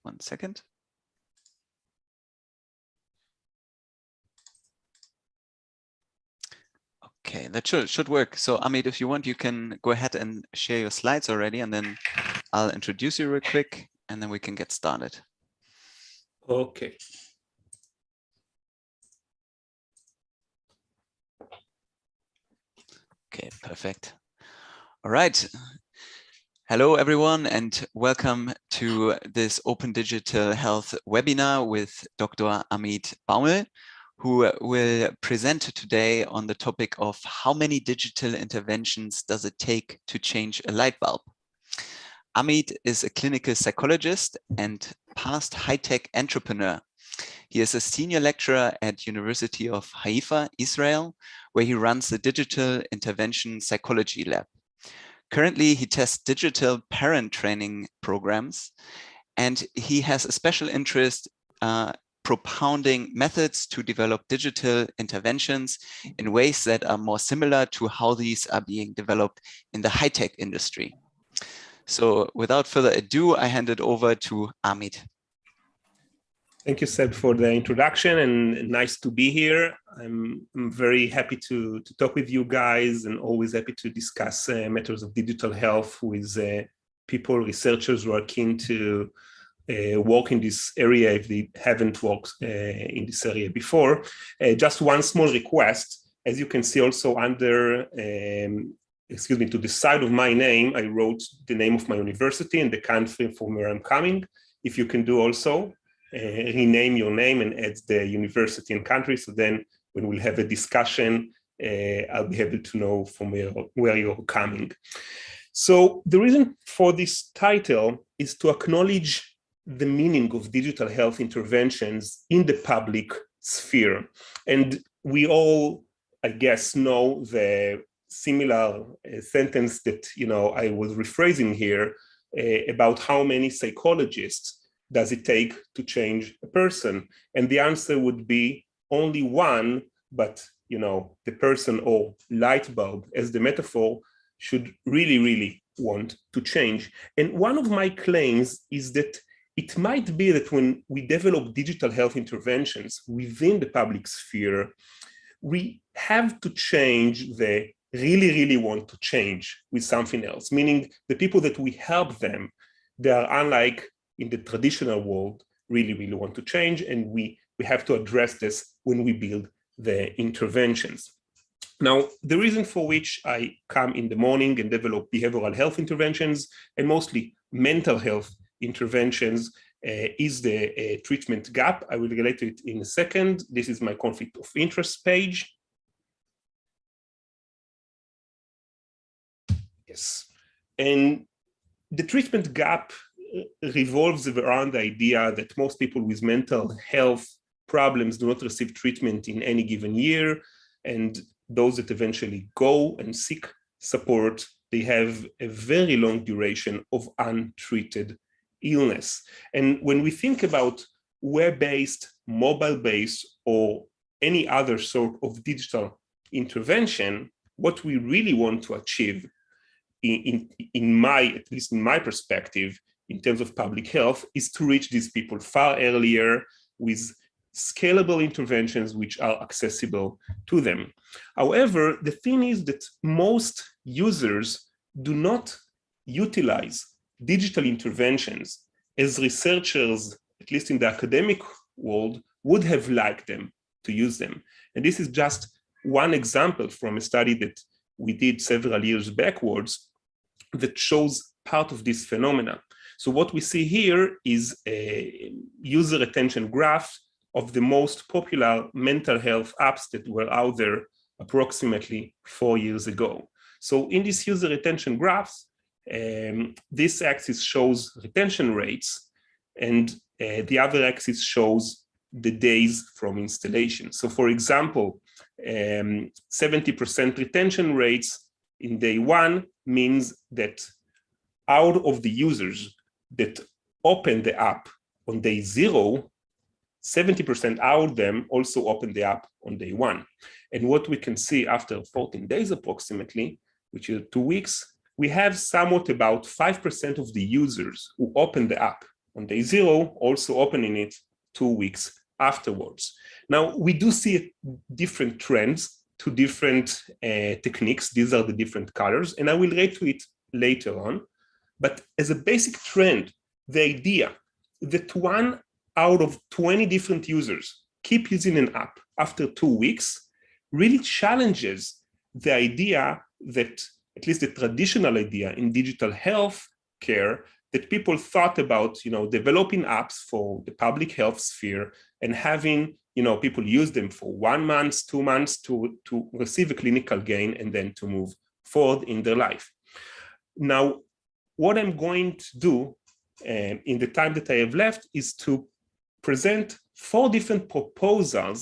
1 second. Okay, that should work. So Amit, if you want, you can go ahead and share your slides already, and then I'll introduce you real quick, and then we can get started. Okay. Okay, perfect. All right. Hello, everyone, and welcome to this Open Digital Health webinar with Dr. Amit Baumel, who will present today on the topic of how many digital interventions does it take to change a light bulb. Amit is a clinical psychologist and past high-tech entrepreneur. He is a senior lecturer at University of Haifa, Israel, where he runs the Digital Intervention Psychology Lab. Currently, he tests digital parent training programs, and he has a special interest propounding methods to develop digital interventions in ways that are more similar to how these are being developed in the high-tech industry. So without further ado, I hand it over to Amit. Thank you, Seb, for the introduction, and nice to be here. I'm very happy to talk with you guys, and always happy to discuss matters of digital health with people, researchers who are keen to work in this area if they haven't worked in this area before. Just one small request. As you can see also under, to the side of my name, I wrote the name of my university and the country from where I'm coming. If you can do also, rename your name and add the university and country. So then when we'll have a discussion, I'll be able to know from where you're coming. So the reason for this title is to acknowledge the meaning of digital health interventions in the public sphere. And we all, I guess, know the similar sentence that, I was rephrasing here about how many psychologists does it take to change a person? And the answer would be only one, but the person or light bulb as the metaphor should really, really want to change. And one of my claims is that it might be that when we develop digital health interventions within the public sphere, we have to change the really, really want to change with something else, meaning the people that we help them, they are unlike in the traditional world, really, really want to change. And we have to address this when we build the interventions. Now, the reason for which I come in the morning and develop behavioral health interventions and mostly mental health interventions is the treatment gap. I will relate to it in a second. This is my conflict of interest page. Yes. And the treatment gap revolves around the idea that most people with mental health problems do not receive treatment in any given year, and those that eventually go and seek support, they have a very long duration of untreated illness. And when we think about web-based, mobile-based, or any other sort of digital intervention, what we really want to achieve at least in my perspective, in terms of public health, is to reach these people far earlier with scalable interventions which are accessible to them. However, the thing is that most users do not utilize digital interventions as researchers, at least in the academic world, would have liked them to use them. And this is just one example from a study that we did several years backwards that shows part of this phenomena. So what we see here is a user attention graph of the most popular mental health apps that were out there approximately 4 years ago. So in this user attention graphs, this axis shows retention rates, and the other axis shows the days from installation. So for example, 70% retention rates in day one means that out of the users that open the app on day 0, 70% out of them also open the app on day 1. And what we can see after 14 days approximately, which is 2 weeks, we have somewhat about 5% of the users who open the app on day 0, also opening it 2 weeks afterwards. Now, we do see different trends to different techniques. These are the different colors, and I will relate to it later on. But as a basic trend, the idea that 1 out of 20 different users keep using an app after 2 weeks really challenges the idea that, at least the traditional idea in digital health care, that people thought about, developing apps for the public health sphere and having, people use them for 1 month, 2 months to receive a clinical gain and then to move forward in their life. Now, what I'm going to do in the time that I have left is to present 4 different proposals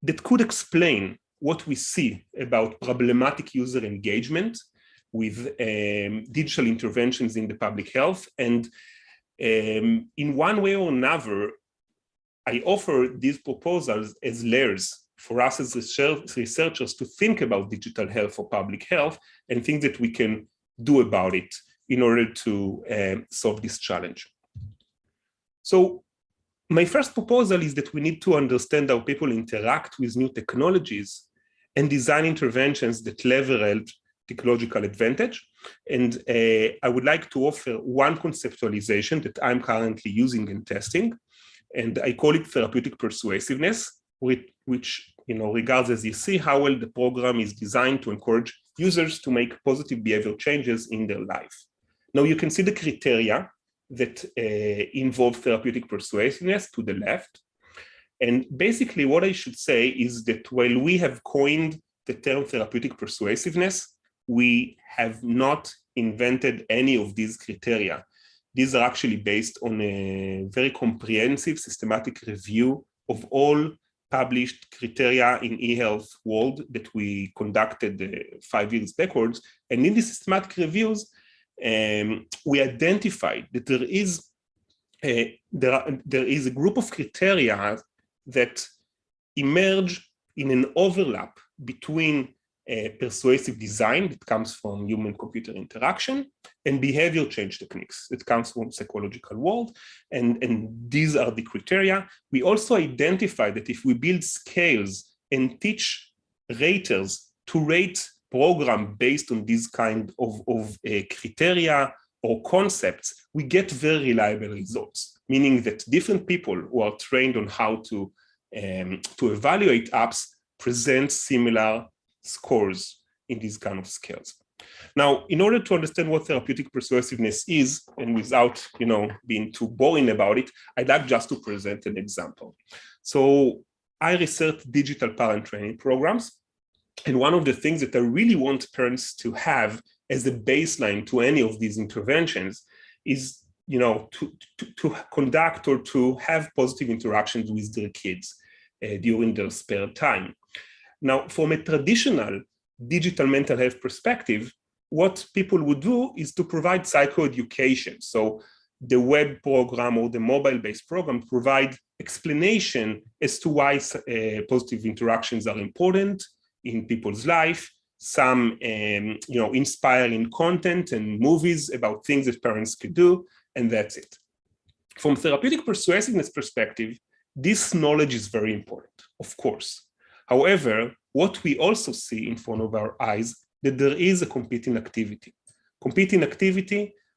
that could explain what we see about problematic user engagement with digital interventions in the public health. And in one way or another, I offer these proposals as layers for us as researchers to think about digital health or public health and things that we can do about it in order to solve this challenge. So my first proposal is that we need to understand how people interact with new technologies and design interventions that leverage technological advantage. And I would like to offer one conceptualization that I'm currently using and testing, and I call it therapeutic persuasiveness, which regards, as you see, how well the program is designed to encourage users to make positive behavior changes in their life. Now you can see the criteria that involve therapeutic persuasiveness to the left. And basically what I should say is that while we have coined the term therapeutic persuasiveness, we have not invented any of these criteria. These are actually based on a very comprehensive systematic review of all published criteria in eHealth world that we conducted 5 years backwards. And in these systematic reviews, we identified that there is a group of criteria that emerge in an overlap between persuasive design that comes from human-computer interaction and behavior change techniques that comes from psychological world. And these are the criteria. We also identify that if we build scales and teach raters to rate program based on these kind of criteria or concepts, we get very reliable results, meaning that different people who are trained on how to evaluate apps present similar scores in these kind of scales. Now, in order to understand what therapeutic persuasiveness is, and without being too boring about it, I'd like just to present an example. So I research digital parent training programs. And one of the things that I really want parents to have as a baseline to any of these interventions is, to conduct or to have positive interactions with their kids during their spare time. Now, from a traditional digital mental health perspective, what people would do is to provide psychoeducation. So the web program or the mobile-based program provide explanation as to why positive interactions are important in people's life, some inspiring content and movies about things that parents could do, and that's it. From therapeutic persuasiveness perspective, this knowledge is very important, of course. However, what we also see in front of our eyes, that there is a competing activity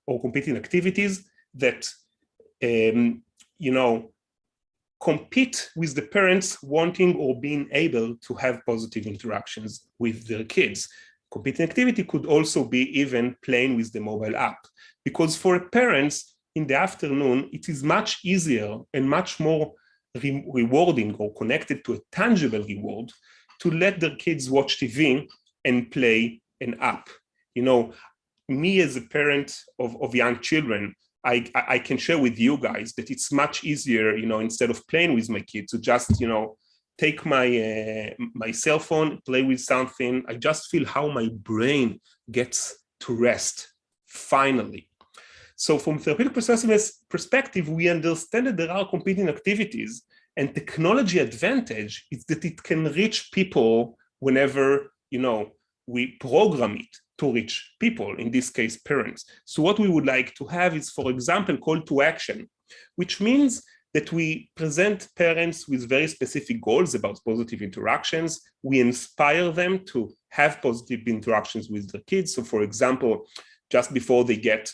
or competing activities that compete with the parents wanting or being able to have positive interactions with their kids. Competing activity could also be even playing with the mobile app, because for parents in the afternoon, it is much easier and much more rewarding or connected to a tangible reward to let their kids watch TV and play an app. Me as a parent of young children, I can share with you guys that it's much easier, instead of playing with my kids, to just, take my cell phone, play with something. I just feel how my brain gets to rest, finally. So from therapeutic persuasiveness perspective, we understand that there are competing activities, and technology advantage is that it can reach people whenever, we program it to reach people, in this case, parents. So what we would like to have is, for example, call to action, which means that we present parents with very specific goals about positive interactions. We inspire them to have positive interactions with their kids. So for example, just before they get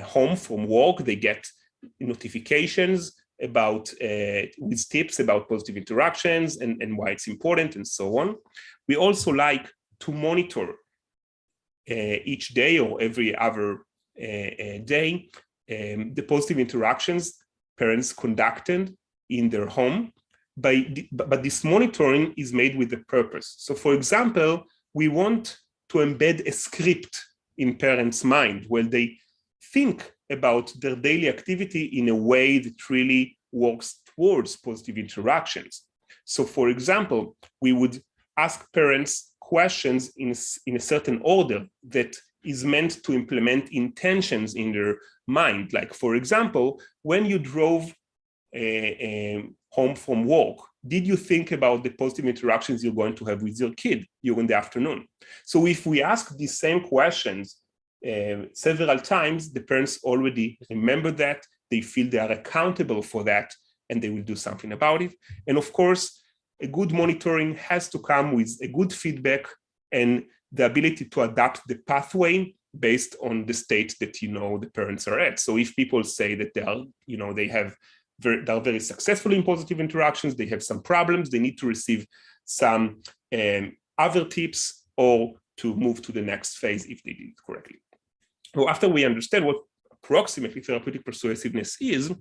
home from work, they get notifications about with tips about positive interactions and why it's important and so on. We also like to monitor each day or every other day the positive interactions parents conducted in their home, but this monitoring is made with a purpose. So for example, we want to embed a script in parents' mind where they think about their daily activity in a way that really works towards positive interactions. So for example, we would ask parents questions in a certain order that is meant to implement intentions in their mind. Like, for example, when you drove home from work, did you think about the positive interactions you're going to have with your kid during the afternoon? So if we ask these same questions several times, the parents already remember that, they feel they are accountable for that, and they will do something about it. And of course, a good monitoring has to come with a good feedback and the ability to adapt the pathway based on the state that the parents are at. So if people say that they are, they are very successful in positive interactions, they have some problems, they need to receive some other tips or to move to the next phase if they did it correctly. So after we understand what approximately therapeutic persuasiveness is,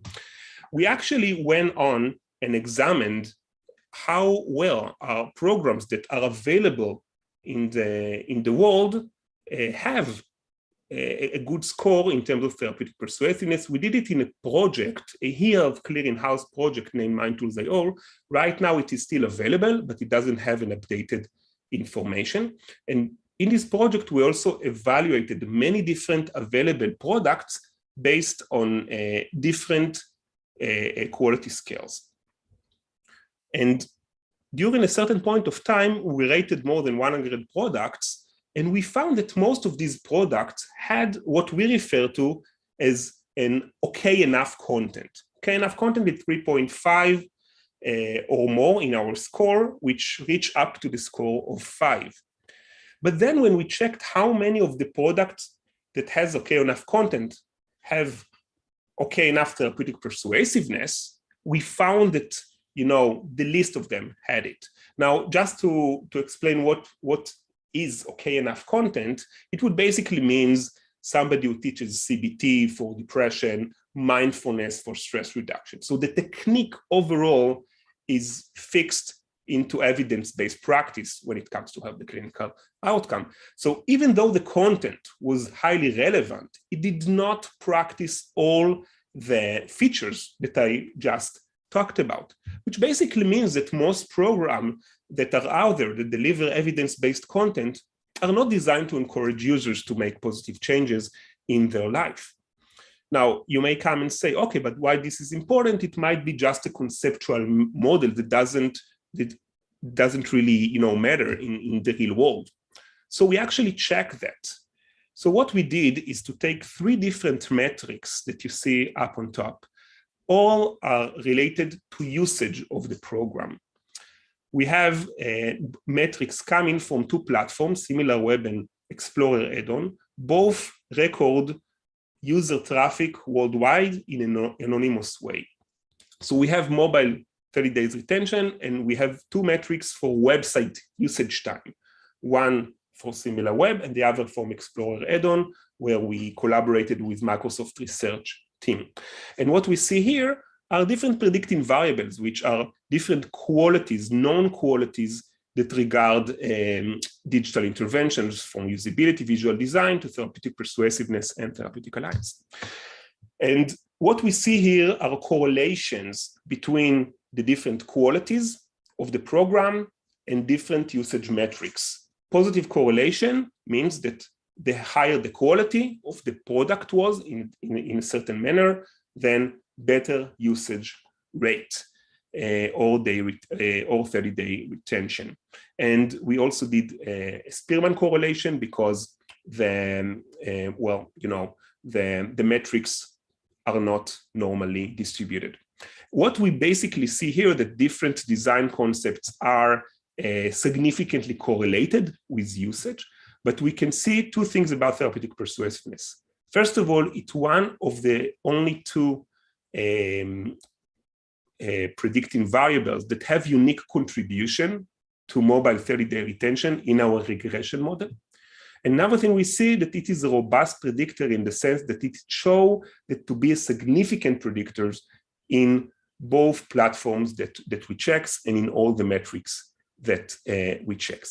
we actually went on and examined how well our programs that are available in the world have a good score in terms of therapeutic persuasiveness. We did it in a project, a year of clearinghouse project named MindTools.io. Right now it is still available, but it doesn't have an updated information. And in this project, we also evaluated many different available products based on different quality scales. And during a certain point of time, we rated more than 100 products, and we found that most of these products had what we refer to as an okay enough content. Okay enough content is 3.5 or more in our score, which reached up to the score of 5. But then when we checked how many of the products that has okay enough content have okay enough therapeutic persuasiveness, we found that the list of them had it. Now, just to explain what is okay enough content, it would basically means somebody who teaches CBT for depression, mindfulness for stress reduction. So the technique overall is fixed into evidence-based practice when it comes to have the clinical outcome. So even though the content was highly relevant, it did not practice all the features that I just talked about, which basically means that most programs that are out there that deliver evidence-based content are not designed to encourage users to make positive changes in their life. Now, you may come and say, okay, but why this is important? It might be just a conceptual model that doesn't really matter in the real world. So we actually check that. So what we did is to take 3 different metrics that you see up on top. All are related to usage of the program. We have metrics coming from 2 platforms, SimilarWeb and Explorer add-on. Both record user traffic worldwide in an anonymous way. So we have mobile 30 days retention, and we have 2 metrics for website usage time. One for SimilarWeb and the other from Explorer add-on, where we collaborated with Microsoft Research team. And what we see here are different predicting variables, which are different qualities, known qualities that regard digital interventions, from usability, visual design, to therapeutic persuasiveness and therapeutic alliance. And what we see here are correlations between the different qualities of the program and different usage metrics. Positive correlation means that the higher the quality of the product was in a certain manner, then better usage rate. or 30-day retention. And we also did a Spearman correlation because the metrics are not normally distributed. What we basically see here, that different design concepts are significantly correlated with usage, but we can see two things about therapeutic persuasiveness. First of all, it's one of the only two predicting variables that have unique contribution to mobile 30-day retention in our regression model. Another thing we see that it is a robust predictor in the sense that it shows that to be a significant predictors in both platforms that we check and in all the metrics that we check.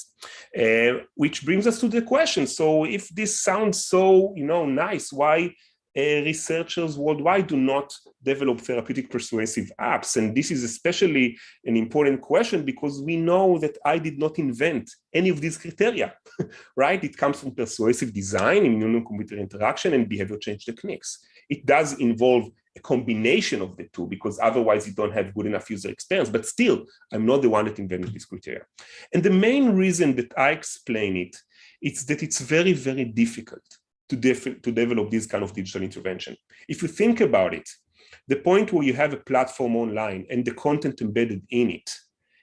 Which brings us to the question, so if this sounds so nice, why researchers worldwide do not develop therapeutic persuasive apps? And this is especially an important question because we know that I did not invent any of these criteria, right? It comes from persuasive design, immunocomputer interaction, and behavior change techniques. It does involve a combination of the two because otherwise you don't have good enough user experience, but still, I'm not the one that invented this criteria. And the main reason that I explain it, it's that it's very, very difficult to develop this kind of digital intervention. If you think about it, the point where you have a platform online and the content embedded in it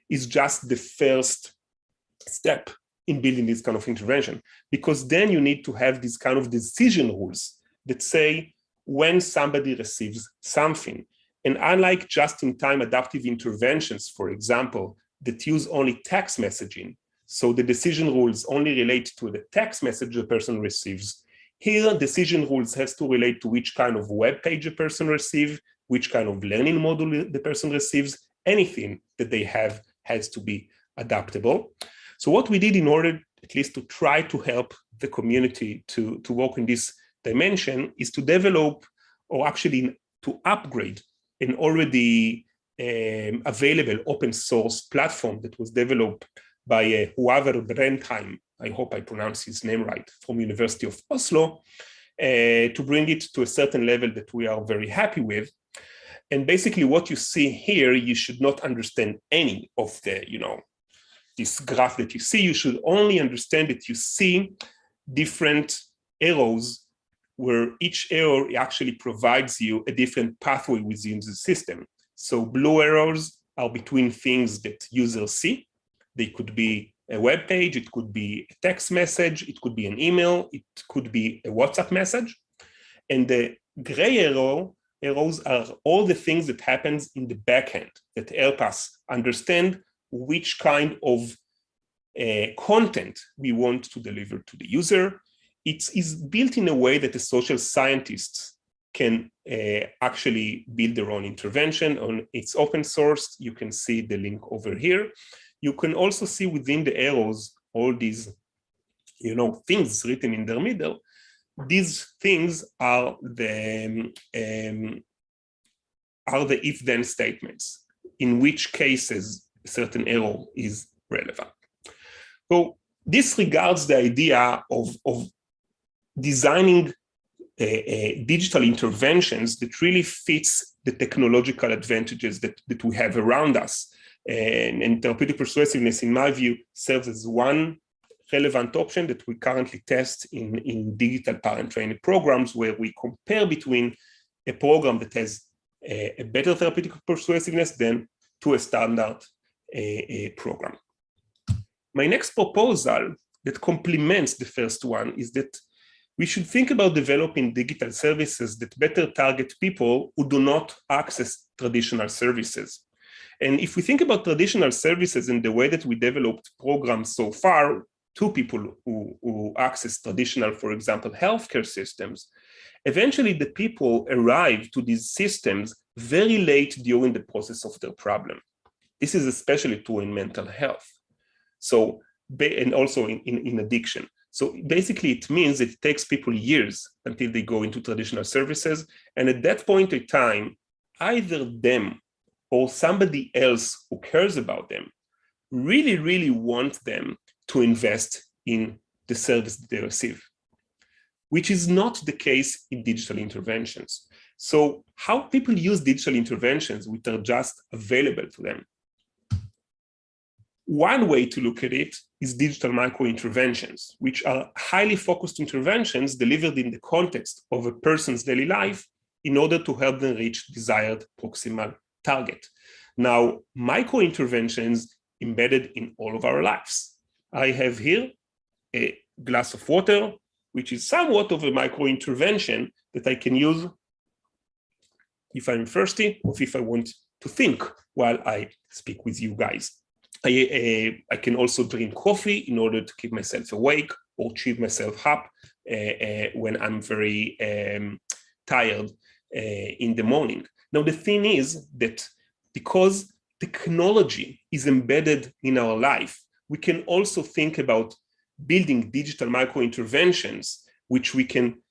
is just the first step in building this kind of intervention, because then you need to have these kind of decision rules that say when somebody receives something. And unlike just-in-time adaptive interventions, for example, that use only text messaging, so the decision rules only relate to the text message the person receives, here, decision rules has to relate to which kind of web page a person receives, which kind of learning module the person receives. Anything that they have has to be adaptable. So what we did in order at least to try to help the community to work in this dimension is to develop, or actually to upgrade, an already available open source platform that was developed by Huaver Brentheim, I hope I pronounce his name right, from University of Oslo, to bring it to a certain level that we are very happy with. And basically what you see here, you should not understand any of the, this graph that you see. You should only understand that you see different arrows where each arrow actually provides you a different pathway within the system. So blue arrows are between things that users see. They could be a web page, it could be a text message, it could be an email, it could be a WhatsApp message. And the gray arrows are all the things that happens in the backend that help us understand which kind of content we want to deliver to the user. It is built in a way that the social scientists can actually build their own intervention. It's open source. You can see the link over here. You can also see within the arrows all these, things written in the middle. These things are the if-then statements, in which cases a certain arrow is relevant. So this regards the idea of designing digital interventions that really fits the technological advantages that we have around us. And therapeutic persuasiveness, in my view, serves as one relevant option that we currently test in digital parent training programs, where we compare between a program that has a better therapeutic persuasiveness than to a standard program. My next proposal that complements the first one is that we should think about developing digital services that better target people who do not access traditional services. And if we think about traditional services and the way that we developed programs so far to people who access traditional, for example, healthcare systems, eventually the people arrive to these systems very late during the process of their problem. This is especially true in mental health. So, and also in addiction. So basically it means it takes people years until they go into traditional services. And at that point in time, either them or somebody else who cares about them really, really want them to invest in the service that they receive, which is not the case in digital interventions. So how people use digital interventions which are just available to them. One way to look at it is digital micro-interventions, which are highly focused interventions delivered in the context of a person's daily life in order to help them reach desired proximal target. Now, micro-interventions embedded in all of our lives. I have here a glass of water, which is somewhat of a micro-intervention that I can use if I'm thirsty or if I want to think while I speak with you guys. I can also drink coffee in order to keep myself awake or cheer myself up when I'm very tired in the morning. Now, the thing is that because technology is embedded in our life, we can also think about building digital micro-interventions, which we can,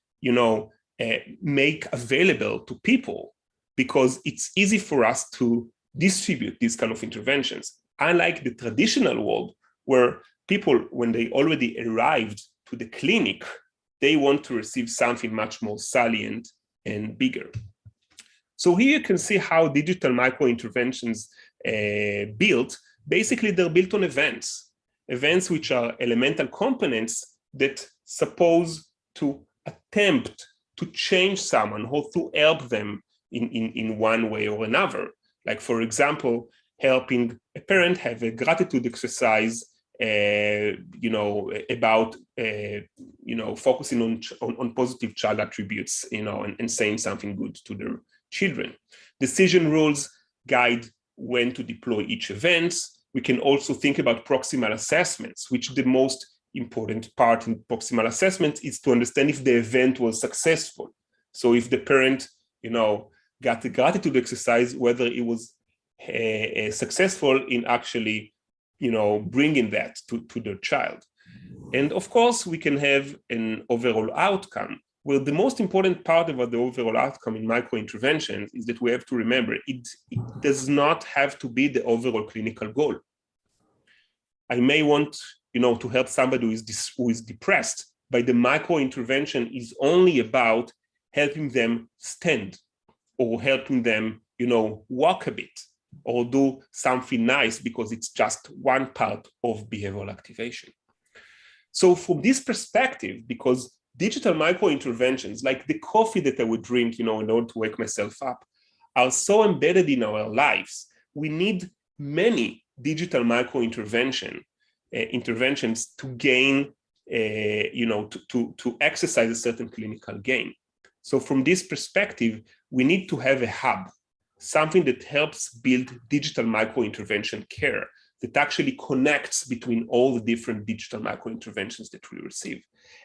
make available to people, because it's easy for us to distribute these kind of interventions. Unlike the traditional world, where people, when they already arrived to the clinic, they want to receive something much more salient and bigger. So here you can see how digital micro-interventions built. Basically, they're built on events which are elemental components that suppose to attempt to change someone or to help them in one way or another. Like, for example, helping a parent have a gratitude exercise, about, focusing on positive child attributes, and saying something good to their children. Decision rules guide when to deploy each event. We can also think about proximal assessments, which the most important part in proximal assessment is to understand if the event was successful. So if the parent, got the gratitude exercise, whether it was successful in actually, bringing that to their child. And of course, we can have an overall outcome. Well, the most important part about the overall outcome in micro-interventions is that we have to remember it does not have to be the overall clinical goal. I may want, to help somebody who is depressed, but the micro-intervention is only about helping them stand or helping them, walk a bit or do something nice, because it's just one part of behavioral activation. So from this perspective, because digital micro-interventions, like the coffee that I would drink, in order to wake myself up, are so embedded in our lives, we need many digital micro-interventions to gain, to exercise a certain clinical gain. So from this perspective, we need to have a hub, something that helps build digital micro-intervention care that actually connects between all the different digital micro-interventions that we receive.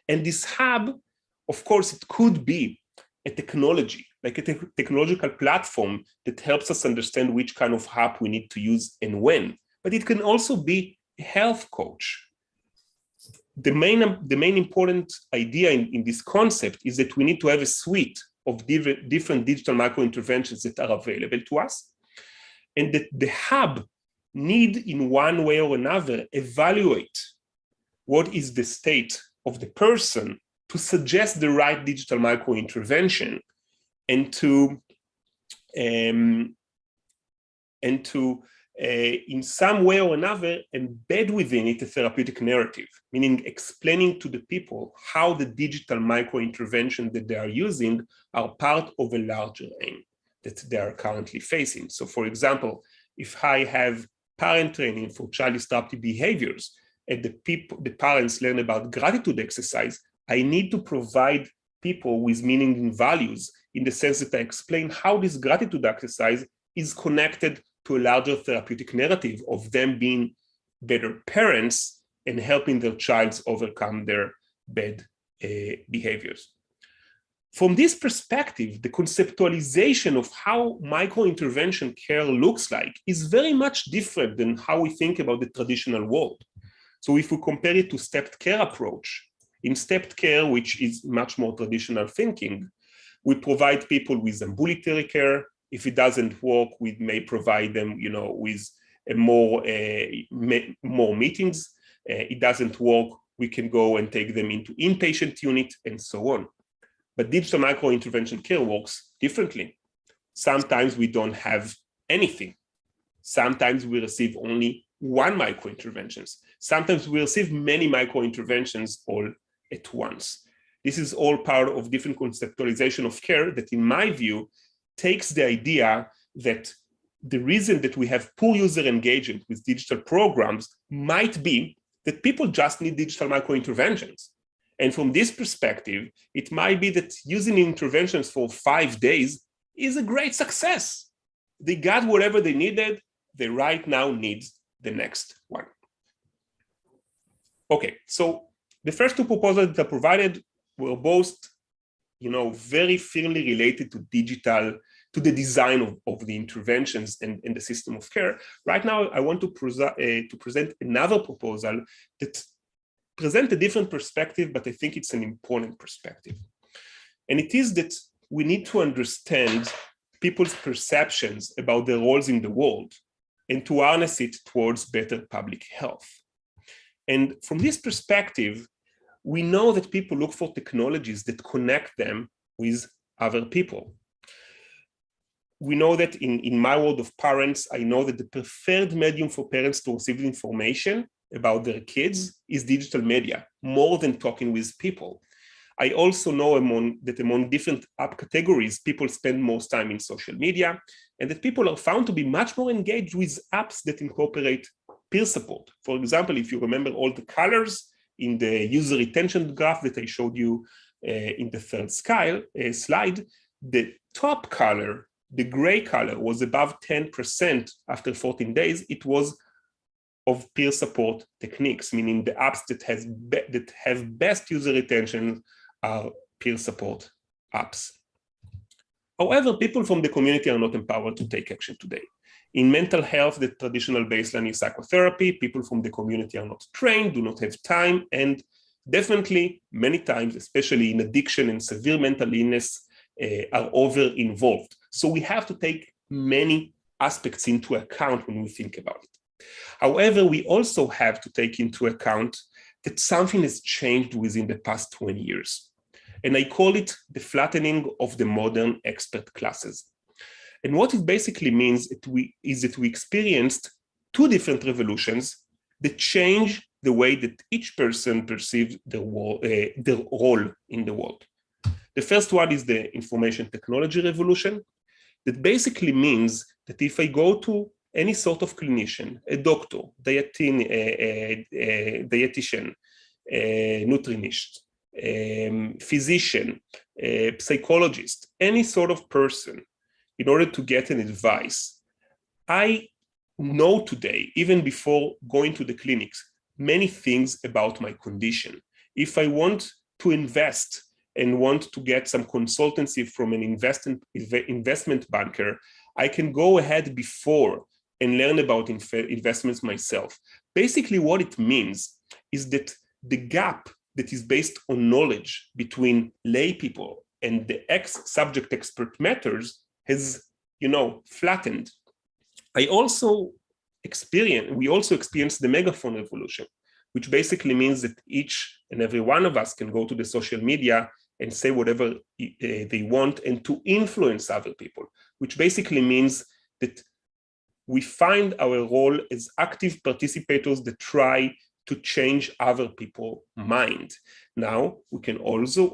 And this hub, of course, it could be a technology, like a technological platform that helps us understand which kind of hub we need to use and when. But it can also be a health coach. The main important idea in this concept is that we need to have a suite of different digital micro-interventions that are available to us, and that the hub need, in one way or another, evaluate what is the state of the person to suggest the right digital micro-intervention, and to in some way or another embed within it a therapeutic narrative, meaning explaining to the people how the digital micro-intervention that they are using are part of a larger aim that they are currently facing. So for example, if I have parent training for child disruptive behaviors and the parents learn about gratitude exercise, I need to provide people with meaning and values, in the sense that I explain how this gratitude exercise is connected to a larger therapeutic narrative of them being better parents and helping their child overcome their bad behaviors. From this perspective, the conceptualization of how micro-intervention care looks like is very much different than how we think about the traditional world. So if we compare it to stepped care approach, in stepped care, which is much more traditional thinking, we provide people with ambulatory care. If it doesn't work, we may provide them, with more meetings. It doesn't work, we can go and take them into inpatient unit and so on. But digital micro-intervention care works differently. Sometimes we don't have anything. Sometimes we receive only one micro-interventions. Sometimes we receive many micro-interventions all at once. This is all part of different conceptualization of care that, in my view, takes the idea that the reason that we have poor user engagement with digital programs might be that people just need digital micro-interventions. And from this perspective, it might be that using interventions for 5 days is a great success. They got whatever they needed. They right now need the next one. Okay, so the first two proposals that I provided were both, very firmly related to digital, to the design of the interventions and the system of care. Right now, I want to present another proposal that presents a different perspective, but I think it's an important perspective. And it is that we need to understand people's perceptions about their roles in the world and to harness it towards better public health. And from this perspective, we know that people look for technologies that connect them with other people. We know that in my world of parents, I know that the preferred medium for parents to receive information about their kids is digital media, more than talking with people. I also know that among different app categories, people spend most time in social media, and that people are found to be much more engaged with apps that incorporate peer support. For example, if you remember all the colors in the user retention graph that I showed you in the third slide, the top color, the gray color, was above 10% after 14 days. It was of peer support techniques, meaning the apps that have best user retention are peer support apps. However, people from the community are not empowered to take action today. In mental health, the traditional baseline is psychotherapy. People from the community are not trained, do not have time, and definitely many times, especially in addiction and severe mental illness, are over-involved. So we have to take many aspects into account when we think about it. However, we also have to take into account that something has changed within the past 20 years. And I call it the flattening of the modern expert classes. And what it basically means is that we experienced two different revolutions that change the way that each person perceives their role in the world. The first one is the information technology revolution. That basically means that if I go to any sort of clinician, a doctor, dietitian, nutritionist, physician, psychologist, any sort of person, in order to get an advice, I know today, even before going to the clinics, many things about my condition. If I want to invest and want to get some consultancy from an investment banker, I can go ahead before and learn about investments myself. Basically, what it means is that the gap that is based on knowledge between lay people and the subject expert matters has, flattened. We also experienced the megaphone revolution, which basically means that each and every one of us can go to the social media and say whatever they want and to influence other people, which basically means that we find our role as active participators that try to change other people's mind. Now, we can also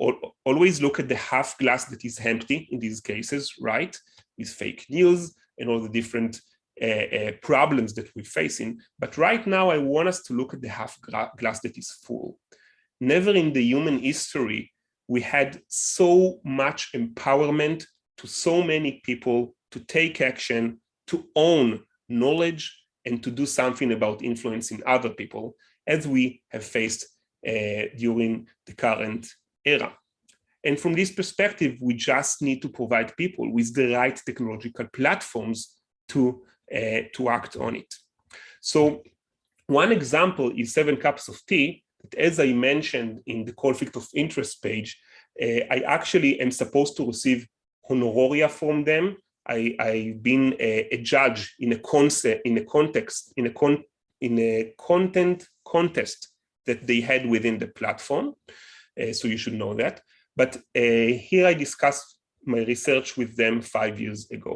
always look at the half glass that is empty in these cases, right? With fake news and all the different problems that we're facing. But right now, I want us to look at the half glass that is full. Never in the human history, we had so much empowerment to so many people to take action, to own knowledge, and to do something about influencing other people, as we have faced during the current era. And from this perspective, we just need to provide people with the right technological platforms to act on it. So one example is 7 Cups of Tea, that, as I mentioned in the conflict of interest page, I actually am supposed to receive honoraria from them. I've been a judge in a content contest that they had within the platform. So you should know that. But here I discussed my research with them 5 years ago.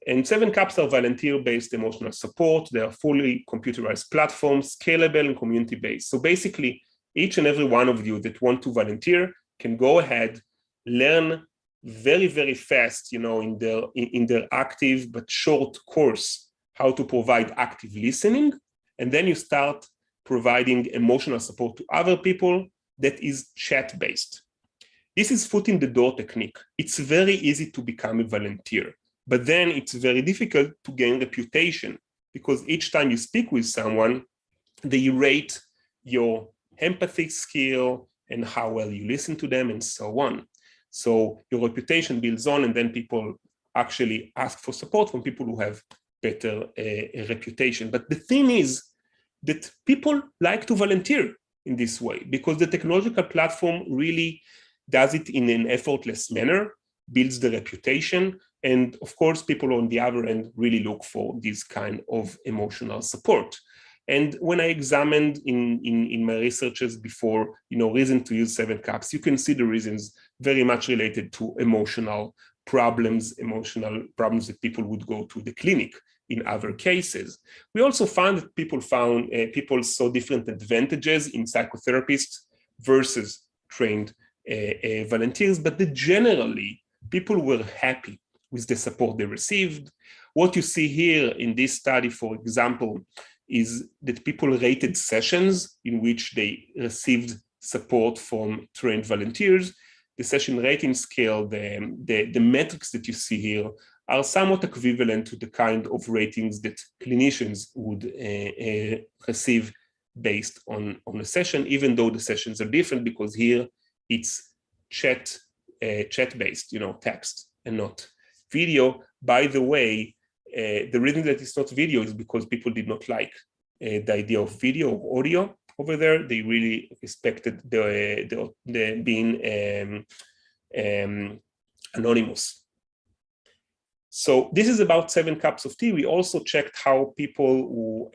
And 7CAPs are volunteer-based emotional support. They are fully computerized platforms, scalable and community-based. So basically, each and every one of you that want to volunteer can go ahead, learn very, very fast, in their active but short course, how to provide active listening. And then you start providing emotional support to other people that is chat-based. This is foot in the door technique. It's very easy to become a volunteer, but then it's very difficult to gain reputation because each time you speak with someone, they rate your empathy skill and how well you listen to them and so on. So your reputation builds on, and then people actually ask for support from people who have better reputation. But the thing is that people like to volunteer in this way because the technological platform really does it in an effortless manner, builds the reputation, and of course, people on the other end really look for this kind of emotional support. And when I examined in my researches before, reason to use 7CAPs, you can see the reasons very much related to emotional problems that people would go to the clinic in other cases. We also found that people saw different advantages in psychotherapists versus trained volunteers, but generally, people were happy with the support they received. What you see here in this study, for example, is that people rated sessions in which they received support from trained volunteers. The session rating scale, the metrics that you see here are somewhat equivalent to the kind of ratings that clinicians would receive based on a session, even though the sessions are different because here it's chat-based, text and not video. By the way, the reason that it's not video is because people did not like the idea of video or audio over there. They really respected the being anonymous. So this is about 7CAPs of tea. We also checked how people who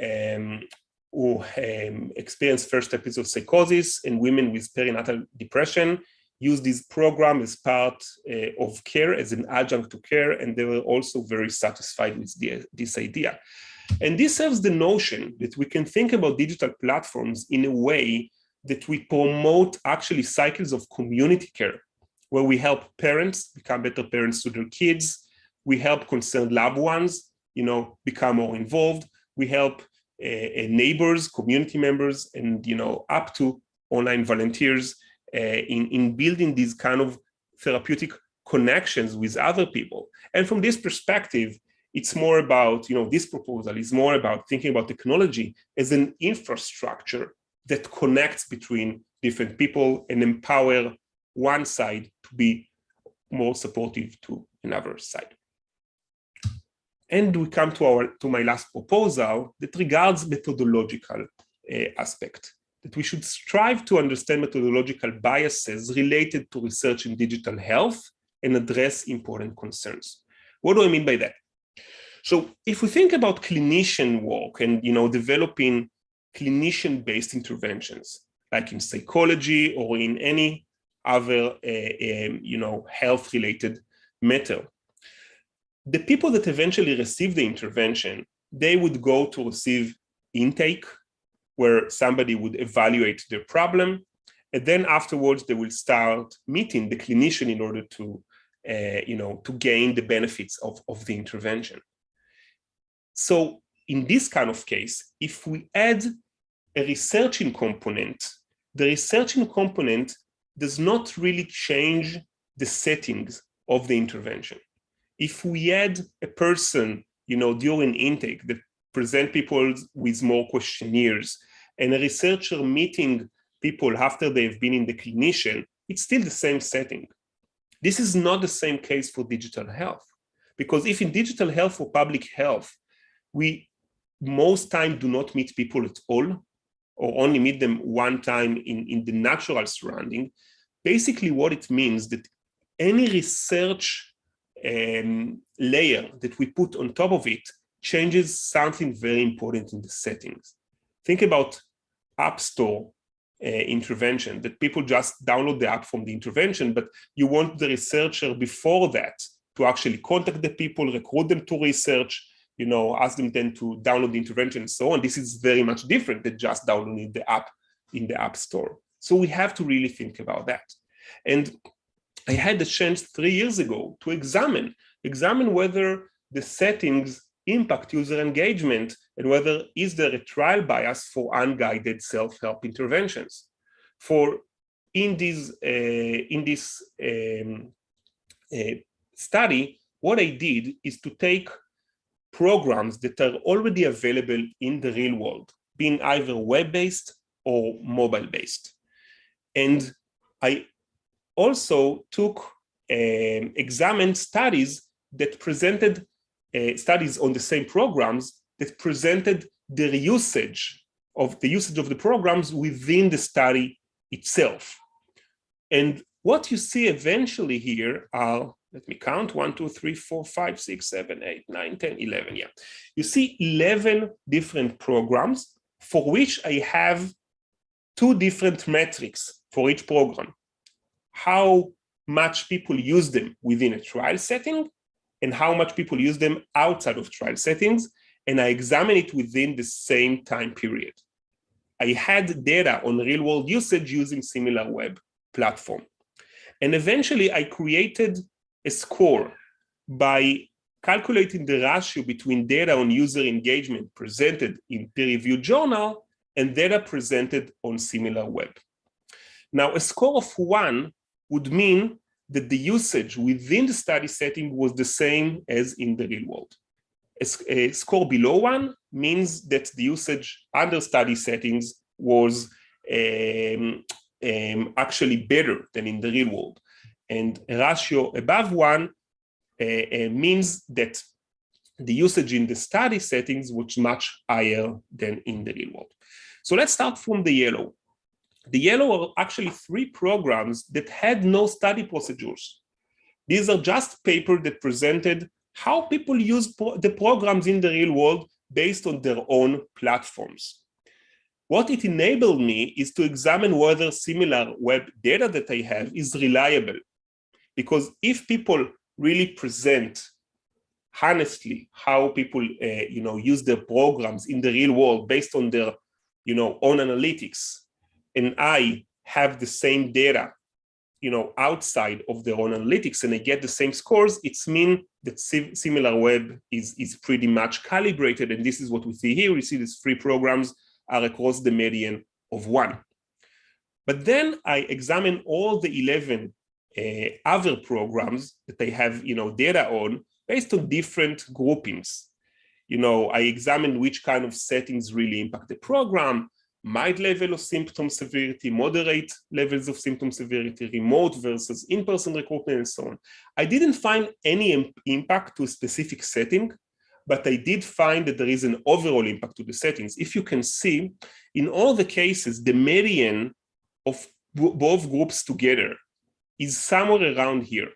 experience first episodes of psychosis and women with perinatal depression use this program as part of care, as an adjunct to care, and they were also very satisfied with this idea. And this serves the notion that we can think about digital platforms in a way that we promote actually cycles of community care, where we help parents become better parents to their kids, we help concerned loved ones, become more involved, we help neighbors, community members, and up to online volunteers in building these kind of therapeutic connections with other people. And from this perspective, it's more about, this proposal is more about thinking about technology as an infrastructure that connects between different people and empower one side to be more supportive to another side. And we come to my last proposal that regards methodological aspect, that we should strive to understand methodological biases related to research in digital health and address important concerns. What do I mean by that? So if we think about clinician work and developing clinician-based interventions, like in psychology or in any other health-related matter, the people that eventually receive the intervention, they would go to receive intake, where somebody would evaluate their problem, and then afterwards they will start meeting the clinician in order to gain the benefits of the intervention. So in this kind of case, if we add a researching component, the researching component does not really change the settings of the intervention. If we add a person, during intake that present people with more questionnaires and a researcher meeting people after they've been in the clinician, it's still the same setting. This is not the same case for digital health, because if in digital health or public health, we most time do not meet people at all, or only meet them one time in the natural surrounding, basically what it means that any research layer that we put on top of it changes something very important in the settings. Think about App Store intervention, that people just download the app from the intervention, but you want the researcher before that to actually contact the people, recruit them to research, ask them then to download the intervention and so on. This is very much different than just downloading the app in the App Store. So we have to really think about that. And I had the chance 3 years ago to examine whether the settings impact user engagement and whether is there a trial bias for unguided self-help interventions. In this study, what I did is to take programs that are already available in the real world, being either web-based or mobile-based. And I also examined studies that presented studies on the same programs that presented the usage of the programs within the study itself. And what you see eventually here are, let me count, 1, 2, 3, 4, 5, 6, 7, 8, 9, 10, 11. Yeah. You see 11 different programs for which I have 2 different metrics for each program. How much people use them within a trial setting and how much people use them outside of trial settings. And I examine it within the same time period. I had data on real world usage using similar web platform. And eventually I created a score by calculating the ratio between data on user engagement presented in peer-reviewed journal and data presented on similar web. Now, a score of 1 would mean that the usage within the study setting was the same as in the real world. A score below 1 means that the usage under study settings was actually better than in the real world. And a ratio above 1 means that the usage in the study settings was much higher than in the real world. So let's start from the yellow. The yellow are actually 3 programs that had no study procedures. These are just papers that presented how people use the programs in the real world based on their own platforms. What it enabled me is to examine whether similar web data that I have is reliable. Because if people really present honestly how people use their programs in the real world based on their own analytics, and I have the same data outside of their own analytics and I get the same scores, it's mean that similar web is pretty much calibrated. And this is what we see here. We see these 3 programs are across the median of 1. But then I examine all the 11 other programs that I have data on based on different groupings. I examine which kind of settings really impact the program, mild level of symptom severity, moderate levels of symptom severity, remote versus in-person recruitment, and so on. I didn't find any impact to a specific setting, but I did find that there is an overall impact to the settings. If you can see, in all the cases, the median of both groups together is somewhere around here,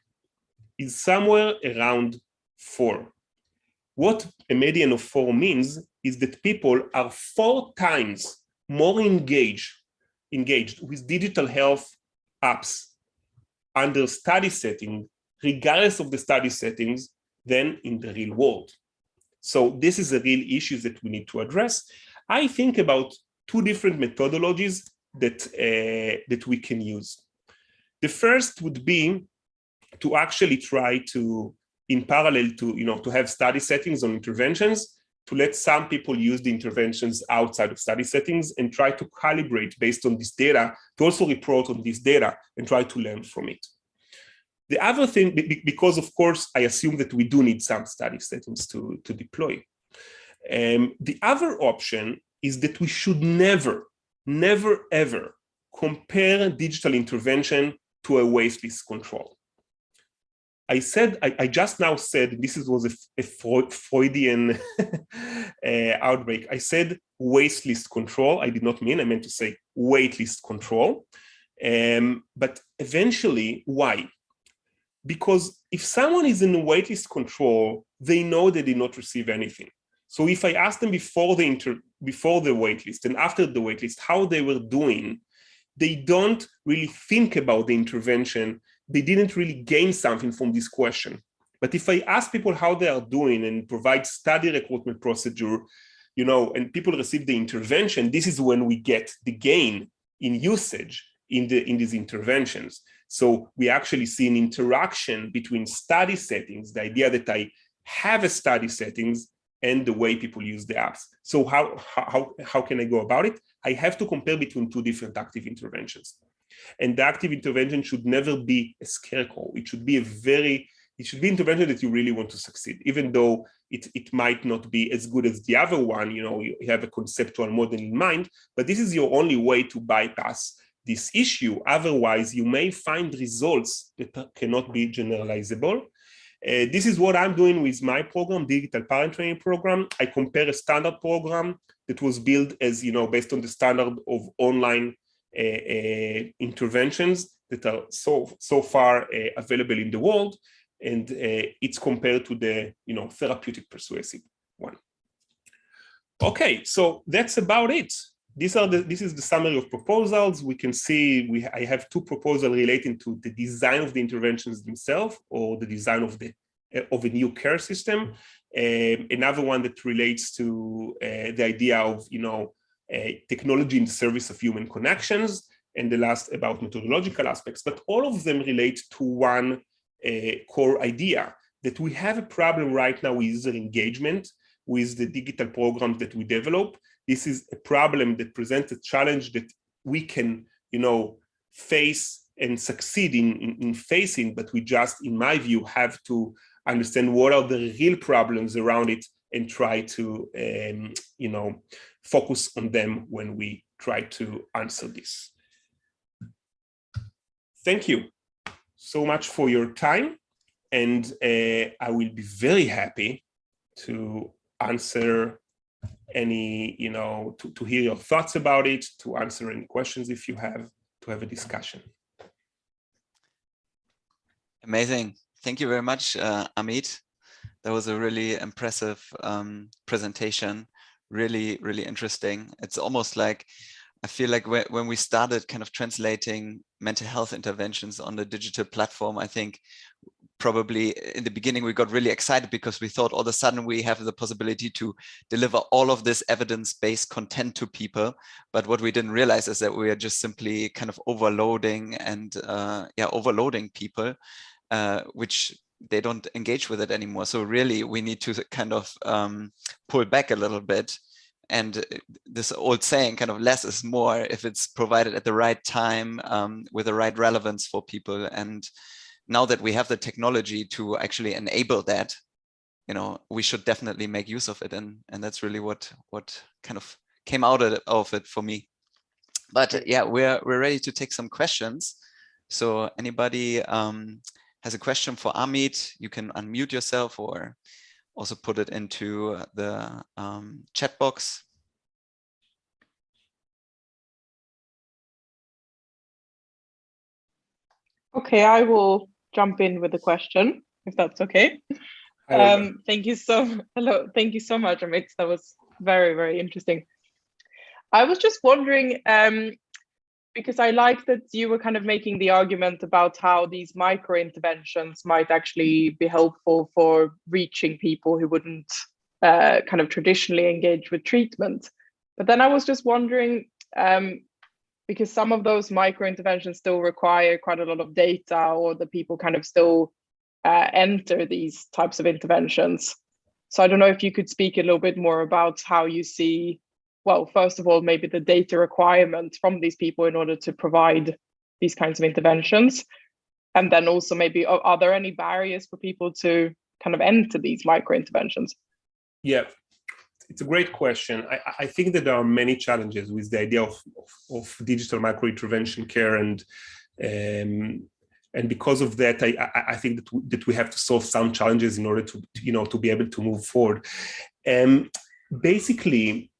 is somewhere around 4. What a median of 4 means is that people are 4 times more engaged with digital health apps under study setting, regardless of the study settings, than in the real world. So this is a real issue that we need to address. I think about 2 different methodologies that we can use. The first would be to actually try to, in parallel to have study settings on interventions, to let some people use the interventions outside of study settings and try to calibrate based on this data, to also report on this data and try to learn from it. The other thing, because of course, I assume that we do need some study settings to deploy. The other option is that we should never, ever compare digital intervention to a waitlist control. I just now said, this was a Freudian outbreak. I said waitlist control. I did not mean, I meant to say waitlist control. But eventually, why? Because if someone is in waitlist control, they know they did not receive anything. So if I ask them before the waitlist and after the waitlist how they were doing, they don't really think about the intervention. They didn't really gain something from this question. But if I ask people how they are doing and provide study recruitment procedure, and people receive the intervention, this is when we get the gain in usage in these interventions. So we actually see an interaction between study settings, the idea that I have a study settings, and the way people use the apps. So how can I go about it? I have to compare between two different active interventions. And the active intervention should never be a scarecrow. It should be intervention that you really want to succeed, even though it might not be as good as the other one. You have a conceptual model in mind, but this is your only way to bypass this issue. Otherwise, you may find results that cannot be generalizable. This is what I'm doing with my program, Digital Parent Training Program. I compare a standard program that was built as, based on the standard of online interventions that are so far available in the world, and it's compared to the therapeutic persuasive one. Okay, so that's about it. This is the summary of proposals. We can see I have two proposals relating to the design of the interventions themselves, or the design of a new care system. Another one that relates to the idea of technology in the service of human connections, and the last about methodological aspects. But all of them relate to one core idea, that we have a problem right now with user engagement with the digital programs that we develop. This is a problem that presents a challenge that we can, face and succeed in facing, but we just, in my view, have to understand what are the real problems around it and try to, focus on them when we try to answer this. Thank you so much for your time, and I will be very happy to answer any, to hear your thoughts about it, to answer any questions if you have, to have a discussion. Amazing. Thank you very much, Amit. That was a really impressive presentation. Really, really interesting. It's almost like, I feel like when we started kind of translating mental health interventions on the digital platform, I think probably in the beginning we got really excited because we thought all of a sudden we have the possibility to deliver all of this evidence-based content to people. But what we didn't realize is that we are just simply kind of overloading and overloading people, which they don't engage with it anymore. So really we need to kind of pull back a little bit. And this old saying, kind of less is more, if it's provided at the right time with the right relevance for people. And now that we have the technology to actually enable that, we should definitely make use of it. And that's really what kind of came out of it for me. But yeah, we're ready to take some questions. So anybody has a question for Amit, you can unmute yourself or also put it into the chat box. Okay, I will jump in with a question, if that's okay. Thank you so much, Amit. That was very, very interesting. I was just wondering, because I like that you were kind of making the argument about how these micro interventions might actually be helpful for reaching people who wouldn't kind of traditionally engage with treatment. But then I was just wondering, because some of those micro interventions still require quite a lot of data, or the people kind of still enter these types of interventions. So I don't know if you could speak a little bit more about how you see, well, first of all, maybe the data requirement from these people in order to provide these kinds of interventions. And then also maybe, are there any barriers for people to kind of enter these micro interventions? Yeah, it's a great question. I think that there are many challenges with the idea of digital micro intervention care, and because of that, I think that we have to solve some challenges in order to to be able to move forward. Basically,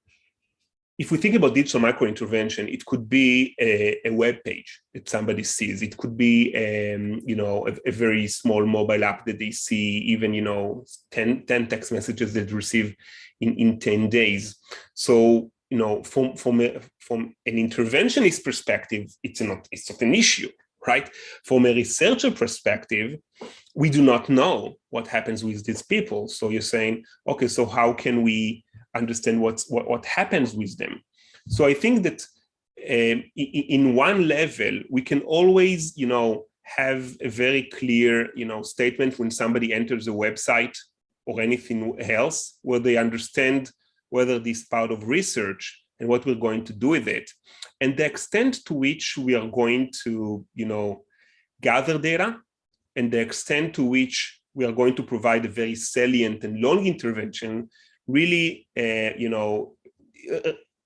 if we think about digital micro intervention, it could be a web page that somebody sees. It could be a very small mobile app that they see, even 10 text messages that they receive in 10 days. So from an interventionist perspective, it's not an issue, right? From a researcher perspective, we do not know what happens with these people. So you're saying, okay, so how can we understand what happens with them? So I think that in one level, we can always, have a very clear, statement when somebody enters a website or anything else, where they understand whether this is part of research and what we're going to do with it, and the extent to which we are going to, gather data, and the extent to which we are going to provide a very salient and long intervention, really,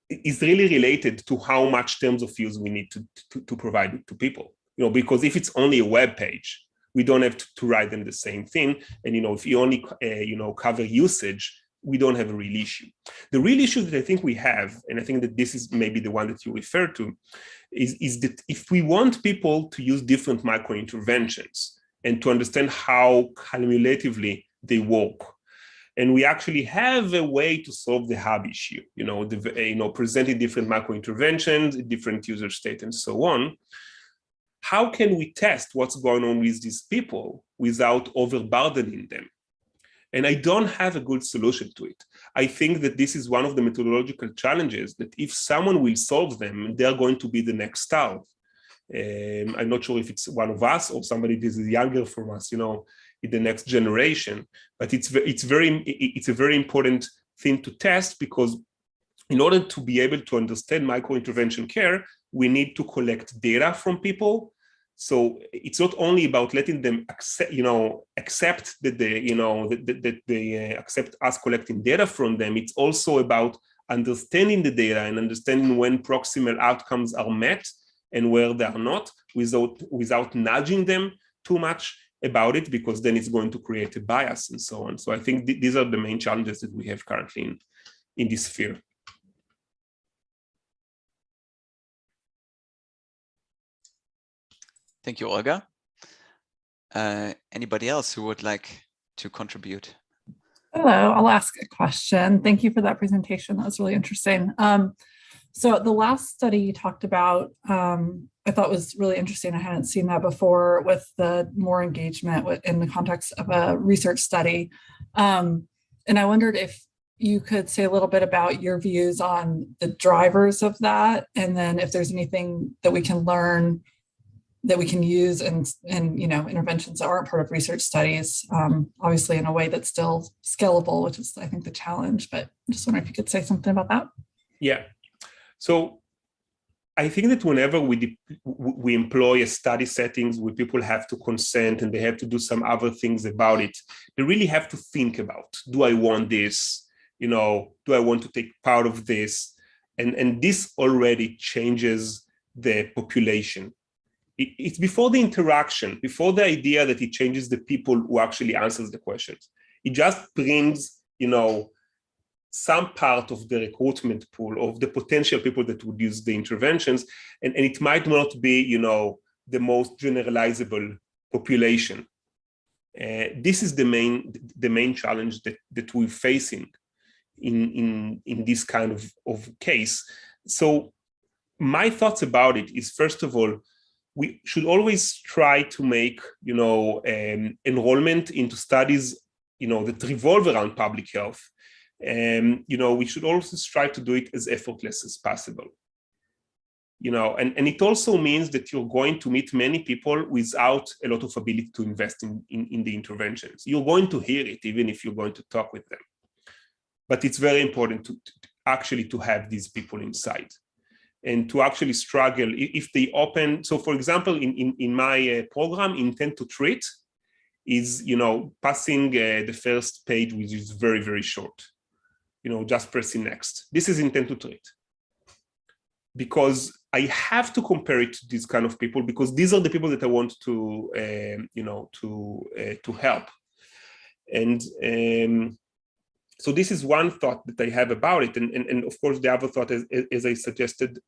is really related to how much terms of use we need to provide it to people. Because if it's only a web page, we don't have to write them the same thing. And, if you only, cover usage, we don't have a real issue. The real issue that I think we have, and I think that this is maybe the one that you refer to, is that if we want people to use different micro-interventions and to understand how cumulatively they work, and we actually have a way to solve the hub issue, presenting different micro-interventions, different user state, and so on, how can we test what's going on with these people without overburdening them? And I don't have a good solution to it. I think that this is one of the methodological challenges, that if someone will solve them, they're going to be the next star. I'm not sure if it's one of us or somebody that is younger from us, in the next generation. But it's a very important thing to test, because in order to be able to understand micro-intervention care, we need to collect data from people. So it's not only about letting them accept that they accept us collecting data from them. It's also about understanding the data and understanding when proximal outcomes are met and where they are not, without nudging them too much about it, because then it's going to create a bias and so on. So I think these are the main challenges that we have currently in this sphere. Thank you, Olga. Anybody else who would like to contribute? Hello, I'll ask a question. Thank you for that presentation. That was really interesting. So the last study you talked about, I thought was really interesting. I hadn't seen that before, with the more engagement in the context of a research study. And I wondered if you could say a little bit about your views on the drivers of that, and then if there's anything that we can learn that we can use in interventions that aren't part of research studies, obviously in a way that's still scalable, which is, I think, the challenge. But I'm just wondering if you could say something about that. Yeah. So I think that whenever we employ a study settings where people have to consent and they have to do some other things about it, they really have to think about, do I want this? Do I want to take part of this? And this already changes the population. It's before the interaction, before the idea that it changes the people who actually answers the questions. It just brings, some part of the recruitment pool of the potential people that would use the interventions. And it might not be, the most generalizable population. This is the main challenge that we're facing in this kind of case. So my thoughts about it is, first of all, we should always try to make, enrollment into studies, that revolve around public health. We should also strive to do it as effortless as possible. And it also means that you're going to meet many people without a lot of ability to invest in the interventions. You're going to hear it, even if you're going to talk with them. But it's very important to actually have these people inside, and to actually struggle if they open. So for example, in my program, Intent to Treat is, passing the first page, which is very, very short, just pressing next. This is Intent to Treat. Because I have to compare it to these kind of people, because these are the people that I want to, to help. And so this is one thought that I have about it. And of course, the other thought, as I suggested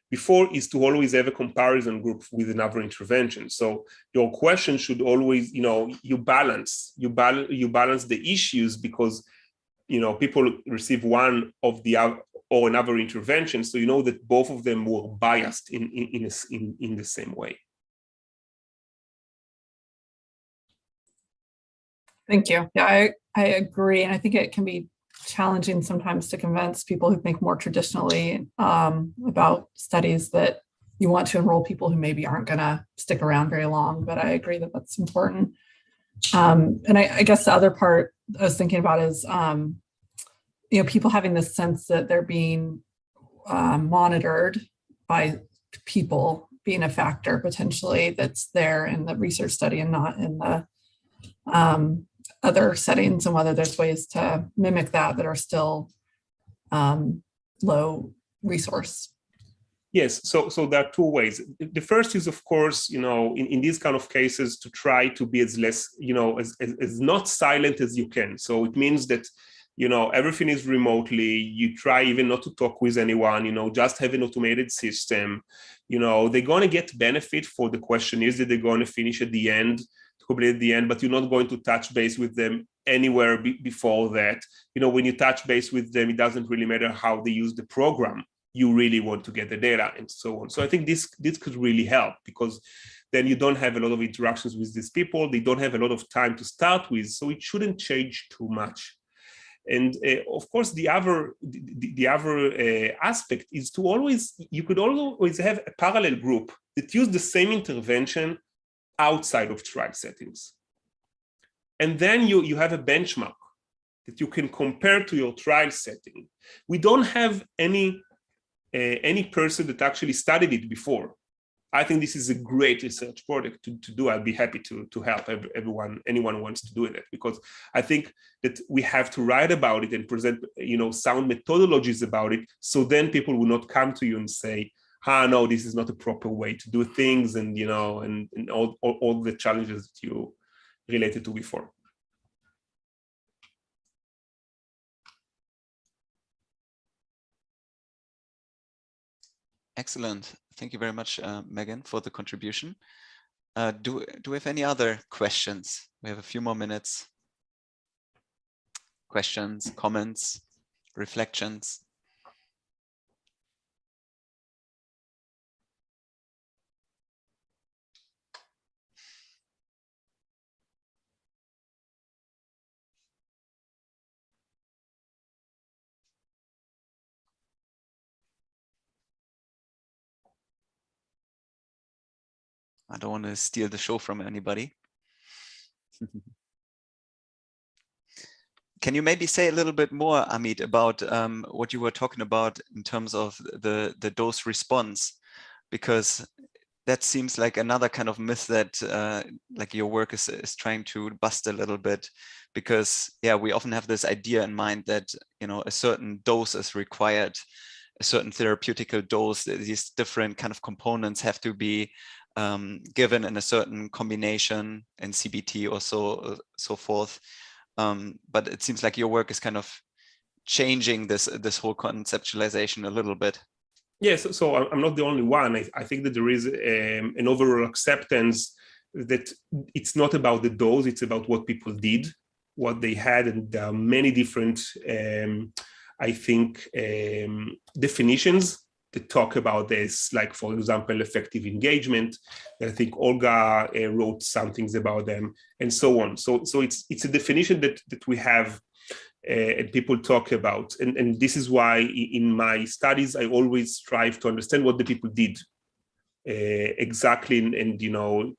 before, is to always have a comparison group with another intervention. So your question should always, you balance the issues, because, people receive one of the or another intervention. So you know that both of them were biased in the same way. Thank you. Yeah, I agree. And I think it can be challenging sometimes to convince people who think more traditionally about studies that you want to enroll people who maybe aren't going to stick around very long. But I agree that that's important. And I guess the other part I was thinking about is, people having this sense that they're being monitored by people being a factor potentially that's there in the research study and not in the other settings, and whether there's ways to mimic that are still low resource. Yes, so there are two ways. The first is, of course, in these kind of cases, to try to be as less, as not silent as you can. So it means that, everything is remotely. You try even not to talk with anyone, just have an automated system. They're going to get benefit for the questionnaires that they're going to finish at the end, to complete at the end, but you're not going to touch base with them anywhere before that. When you touch base with them, it doesn't really matter how they use the program. You really want to get the data and so on. So I think this could really help, because then you don't have a lot of interactions with these people. They don't have a lot of time to start with, so it shouldn't change too much. And of course, the other aspect is you could always have a parallel group that use the same intervention outside of trial settings. And then you have a benchmark that you can compare to your trial setting. We don't have any person that actually studied it before. I think this is a great research project to do. I'd be happy to help anyone who wants to do it, because I think that we have to write about it and present, sound methodologies about it. So then people will not come to you and say, no, this is not a proper way to do things, and and all the challenges that you related to before. Excellent. Thank you very much, Megan, for the contribution. Do we have any other questions? We have a few more minutes. Questions, comments, reflections? I don't want to steal the show from anybody. Can you maybe say a little bit more, Amit, about what you were talking about in terms of the dose response? Because that seems like another kind of myth that like your work is trying to bust a little bit, because we often have this idea in mind that a certain dose is required, a certain therapeutical dose. These different kind of components have to be given in a certain combination in CBT or so forth. But it seems like your work is kind of changing this whole conceptualization a little bit. Yes, so I'm not the only one. I think that there is an overall acceptance that it's not about the dose, it's about what people did, what they had, and there are many different, I think, definitions that talk about this, like, for example, effective engagement. I think Olga wrote some things about them, and so on. So it's a definition that we have and people talk about. And this is why in my studies, I always strive to understand what the people did exactly, and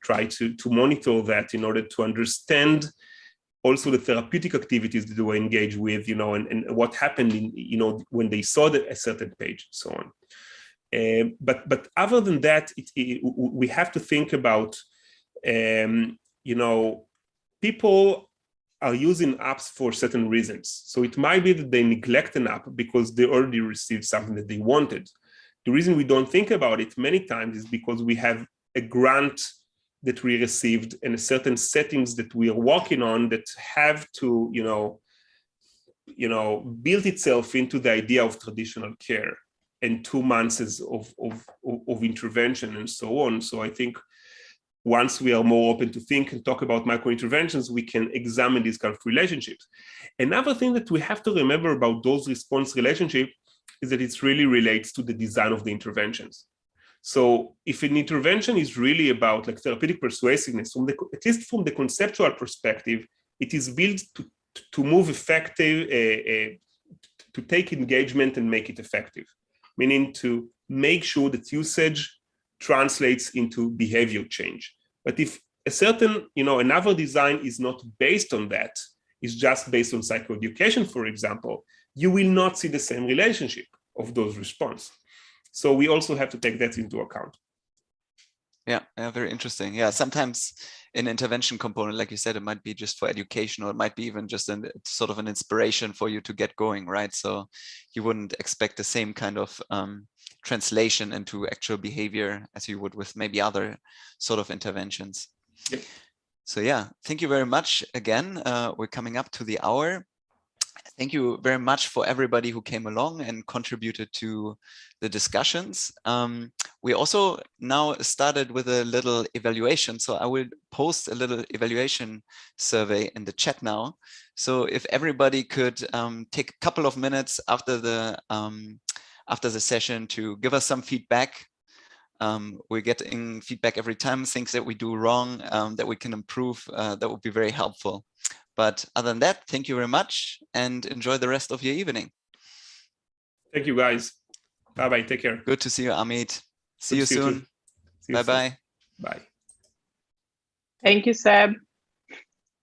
try to monitor that in order to understand also the therapeutic activities that they were engaged with, and what happened in, when they saw a certain page, so on. But other than that, we have to think about, people are using apps for certain reasons. So it might be that they neglect an app because they already received something that they wanted. The reason we don't think about it many times is because we have a grant that we received and certain settings that we are working on that have to, build itself into the idea of traditional care and 2 months of intervention and so on. So I think once we are more open to think and talk about micro-interventions, we can examine these kind of relationships. Another thing that we have to remember about dose-response relationship is that it really relates to the design of the interventions. So if an intervention is really about like therapeutic persuasiveness, at least from the conceptual perspective, it is built to move effective, to take engagement and make it effective, meaning to make sure that usage translates into behavior change. But if a certain, another design is not based on that, is just based on psychoeducation, for example, you will not see the same relationship of those responses. So we also have to take that into account. Yeah, very interesting. Yeah, sometimes an intervention component, like you said, it might be just for education, or it might be even just sort of an inspiration for you to get going, right? So you wouldn't expect the same kind of translation into actual behavior as you would with maybe other sort of interventions. Yep. So yeah, thank you very much again. We're coming up to the hour. Thank you very much for everybody who came along and contributed to the discussions. We also now started with a little evaluation. So I will post a little evaluation survey in the chat now. So if everybody could take a couple of minutes after the session to give us some feedback. We're getting feedback every time, things that we do wrong, that we can improve. That would be very helpful. But other than that, thank you very much and enjoy the rest of your evening. Thank you, guys. Bye-bye. Take care. Good to see you, Amit. See you soon. Bye-bye. Bye. Bye. Thank you, Seb.